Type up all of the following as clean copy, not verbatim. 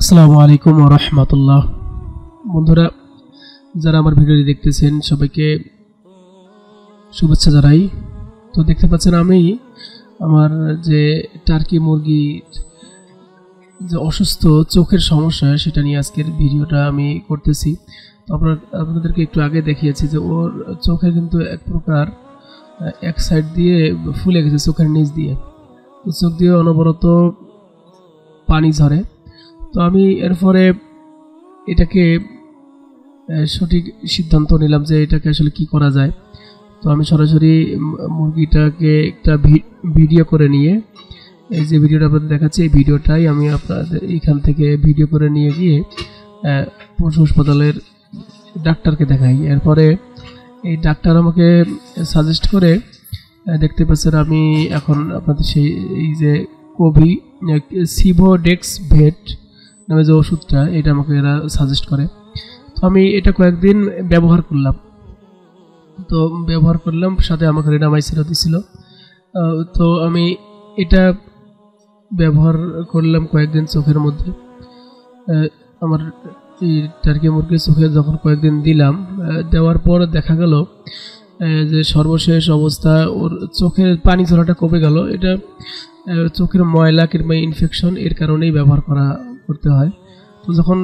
আসসালামু আলাইকুম ওয়া রাহমাতুল্লাহ। বন্ধুরা, যারা আমার ভিডিওটি দেখতেছেন সবাইকে শুভেচ্ছা জানাই। তো দেখতে পাচ্ছেন আমি আমার যে টার্কি মুরগির যে অসুস্থ চোখের সমস্যা সেটা নিয়ে আজকের ভিডিওটা আমি করতেছি। তো আপনাদেরকে একটু আগে দেখিয়েছি যে ওর চোখে কিন্তু এক প্রকার এক সাইড দিয়ে ফুলে গেছে, চোখের নিচ দিয়ে, চোখ দিয়ে অনবরত পানি ঝরে। তো আমি এরপরে এটাকে সঠিক সিদ্ধান্ত নিলাম যে এটাকে আসলে কি করা যায়। তো আমি সরাসরি মুরগিটাকে একটা ভিডিও করে নিয়ে, এই যে ভিডিওটা আপনাদের দেখাচ্ছি, এই ভিডিওটাই আমি আপনাদের এখান থেকে ভিডিও করে নিয়ে গিয়ে পশু হাসপাতালের ডাক্তারকে দেখাই। এরপরে এই ডাক্তার আমাকে সাজেস্ট করে, দেখতে পাচ্ছেন আমি এখন আপনাদের সেই এই যে সিভোডেক্স ভেট নামে যে ওষুধটা, এটা আমাকে এরা সাজেস্ট করে। তো আমি এটা কয়েকদিন ব্যবহার করলাম, সাথে আমাকে রিনামাইসিনও দিছিল। তো আমি এটা ব্যবহার করলাম কয়েকদিন চোখের মধ্যে। আমার এই টার্কি মুরগির চোখে যখন কয়েকদিন দিলাম, দেওয়ার পর দেখা গেল যে সর্বশেষ অবস্থা ওর চোখের পানি ঝরাটা কমে গেল। এটা চোখের ময়লা কিংবা ইনফেকশন এর কারণেই ব্যবহার করতে হয়। তো যখন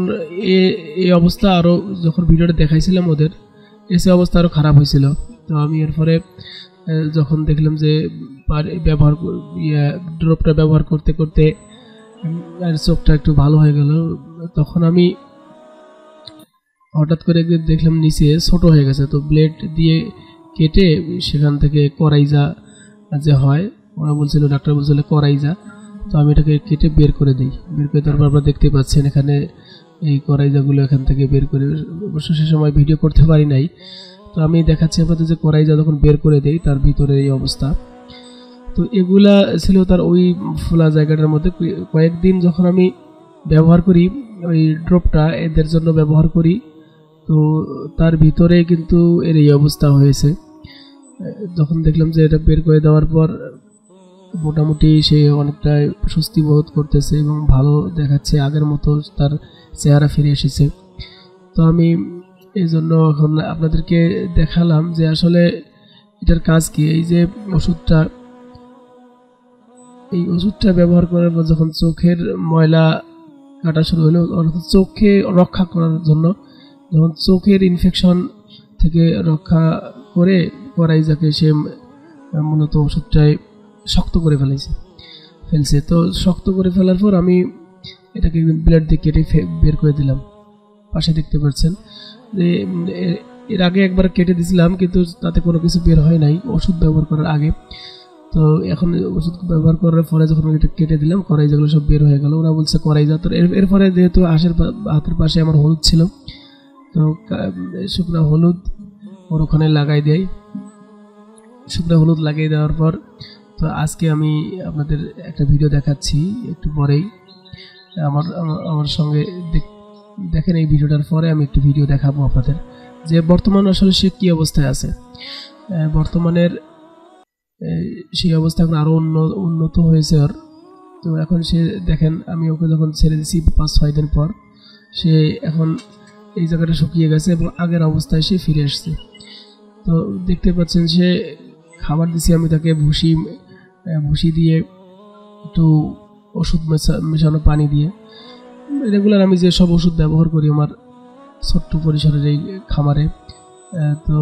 এই অবস্থা আরও যখন ভিডিওটা দেখাইছিলাম ওদের, এসে অবস্থা আরও খারাপ হয়েছিল। তো আমি এরপরে যখন দেখলাম যে ড্রপটা ব্যবহার করতে করতে আর চোখটা একটু ভালো হয়ে গেল, তখন আমি হঠাৎ করে দেখলাম নিচে ছোট হয়ে গেছে। তো ব্লেড দিয়ে কেটে সেখান থেকে করাইজা যে হয়, ওরা বলছিল, ডাক্তার বলছিল করাইজা। তো আমি এটাকে কেটে বের করে দিই। বের করে তারপর আপনারা দেখতে পাচ্ছেন এখানে এই করাইজাগুলো এখান থেকে বের করে, অবশ্য সে সময় ভিডিও করতে পারি নাই। তো আমি দেখাচ্ছি আপনাদের যে করাইজা যখন বের করে দেই তার ভিতরে এই অবস্থা। তো এগুলা ছিল তার ওই ফোলা জায়গাটার মধ্যে। কয়েকদিন যখন আমি ব্যবহার করি ওই ড্রপটা, এদের জন্য ব্যবহার করি, তো তার ভিতরে কিন্তু এর এই অবস্থা হয়েছে। যখন দেখলাম যে এটা বের করে দেওয়ার পর মোটামুটি সে অনেকটা স্বস্তি বোধ করতেছে এবং ভালো দেখাচ্ছে, আগের মতো তার চেহারা ফিরে এসেছে। তো আমি এই জন্য এখন আপনাদেরকে দেখালাম যে আসলে এটার কাজ কি। এই যে এই ওষুধটা ব্যবহার করার পর যখন চোখের ময়লা কাটা শুরু হলো, অর্থাৎ চোখকে রক্ষা করার জন্য, যখন চোখের ইনফেকশন থেকে রক্ষা করে করাইজাকে সে মূলত ওষুধটায় শক্ত করে ফেলছে। তো শক্ত করে ফেলার পর আমি এটাকে ব্লেড দিয়ে কেটে বের করে দিলাম। পাশে দেখতে পাচ্ছেন যে এর আগে একবার কেটে দিয়েছিলাম, কিন্তু তাতে কোনো কিছু বের হয় নাই ওষুধ ব্যবহার করার আগে। তো এখন ওষুধ ব্যবহার করার পরে যখন এটা কেটে দিলাম, করাইজাগুলো সব বের হয়ে গেল। ওরা বলছে করাইজা। তো এরপরে যেহেতু হাতের পাশে আমার হলুদ ছিল, তো শুকনো হলুদ ওর ওখানে লাগাই দেয়। শুকনো হলুদ লাগিয়ে দেওয়ার পর, তো আজকে আমি আপনাদের একটা ভিডিও দেখাচ্ছি একটু পরেই। আমার সঙ্গে দেখেন এই ভিডিওটার পরে আমি একটু ভিডিও দেখাবো আপনাদের যে বর্তমান আসলে সে কী অবস্থায় আছে। বর্তমানের সেই অবস্থা এখন আরও উন্নত হয়েছে ওর। তো এখন সে দেখেন, আমি ওকে যখন ছেড়ে দিয়েছি 5-6 দিন পর, সে এখন এই জায়গাটা শুকিয়ে গেছে এবং আগের অবস্থায় সে ফিরে আসছে। তো দেখতে পাচ্ছেন সে খাবার দিছি আমি তাকে, ভুসি দিয়ে একটু ওষুধ মেশানো পানি দিয়ে, রেগুলার আমি যে সব ওষুধ ব্যবহার করি আমার ছোট্ট পরিসরের এই খামারে। তো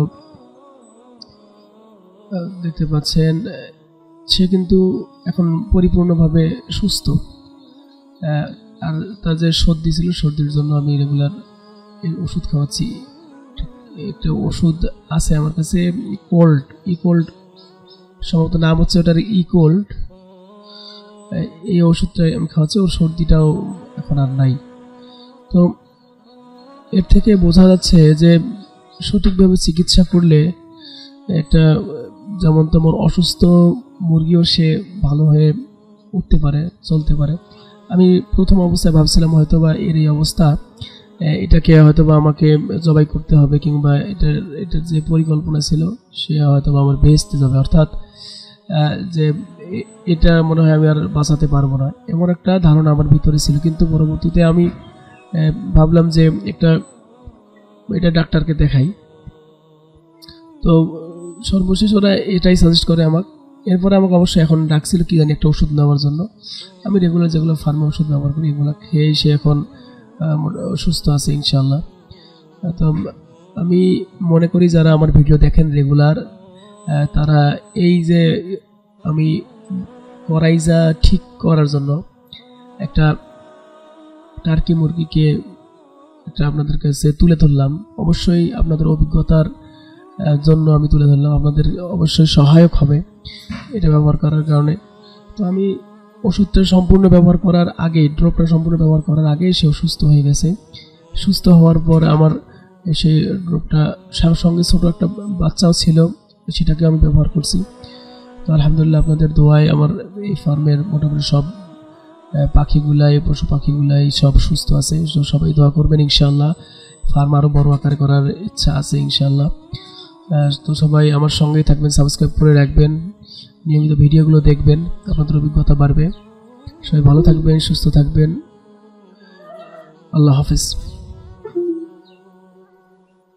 দেখতে পাচ্ছেন সে কিন্তু এখন পরিপূর্ণভাবে সুস্থ। আর তার যে সর্দি ছিল, সর্দির জন্য আমি রেগুলার এই ওষুধ খাওয়াচ্ছি। একটা ওষুধ আছে আমার কাছে, ইকোল্ড সম্ভবত নাম হচ্ছে ওটার ইকোল্ড। এই ওষুধটাই আমি খাওয়াচ্ছি, ওর সর্দিটাও এখন আর নাই। তো এর থেকে বোঝা যাচ্ছে যে সঠিকভাবে চিকিৎসা করলে একটা যেমন তেমন অসুস্থ মুরগিও সে ভালো হয়ে উঠতে পারে, চলতে পারে। আমি প্রথম অবস্থায় ভাবছিলাম হয়তোবা এর এই অবস্থা, এটাকে হয়তোবা আমাকে জবাই করতে হবে, কিংবা এটার যে পরিকল্পনা ছিল সে হয়তোবা আমার বেহেশতে যাবে, অর্থাৎ যে এটা মনে হয় আমি আর বাঁচাতে পারবো না, এমন একটা ধারণা আমার ভিতরে ছিল। কিন্তু পরবর্তীতে আমি ভাবলাম যে এটা ডাক্তারকে দেখাই। তো সর্বশেষ ওরা এটাই সাজেস্ট করে আমাকে। এরপরে আমাকে অবশ্যই এখন ডাকছিল কি জানি একটা ওষুধ নেওয়ার জন্য। আমি রেগুলার যেগুলো ফার্মে ওষুধ ব্যবহার করি এগুলো খেয়ে সে এখন সুস্থ আছে ইনশাল্লাহ। তো আমি মনে করি যারা আমার ভিডিও দেখেন রেগুলার, তারা এই যে আমি করাইজা ঠিক করার জন্য একটা টার্কি মুরগিকে এটা আপনাদের কাছে তুলে ধরলাম। অবশ্যই আপনাদের অভিজ্ঞতার জন্য আমি তুলে ধরলাম, আপনাদের অবশ্যই সহায়ক হবে এটা ব্যবহার করার কারণে। তো আমি ওষুধটা সম্পূর্ণ ব্যবহার করার আগে, ড্রপটা সম্পূর্ণ ব্যবহার করার আগে সে অসুস্থ হয়ে গেছে। সুস্থ হওয়ার পর আমার সেই ড্রপটা সঙ্গে ছোটো একটা বাচ্চাও ছিল, সেটাকে আমি ব্যবহার করছি। তো আলহামদুলিল্লাহ আপনাদের দোয়ায় আমার এই ফার্মের মোটামুটি সব পাখিগুলাই, পশু পাখিগুলাই সব সুস্থ আছে। সবাই দোয়া করবেন ইনশাআল্লাহ। ফার্ম আরও বড় আকারে করার ইচ্ছা আছে ইনশাআল্লাহ। তো সবাই আমার সঙ্গেই থাকবেন, সাবস্ক্রাইব করে রাখবেন, নিয়মিত ভিডিওগুলো দেখবেন, আপনাদের অভিজ্ঞতা বাড়বে। সবাই ভালো থাকবেন, সুস্থ থাকবেন। আল্লাহ হাফেজ।